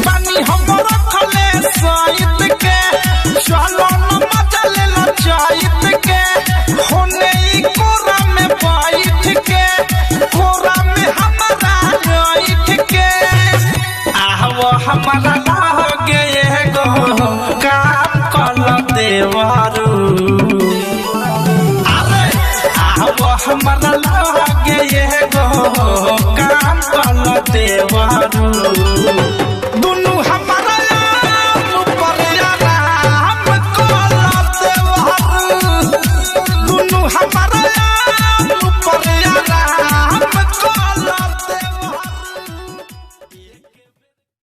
पानी हम रखले साइड के चलो न मजा ले लो चाइट के होने ई कोरा में बैठ के कोरा में हमारा बैठ के आहवो हमारा लागे एगो काम कल देवारू अरे आहवो हमारा लागे एगो काम कल देवारू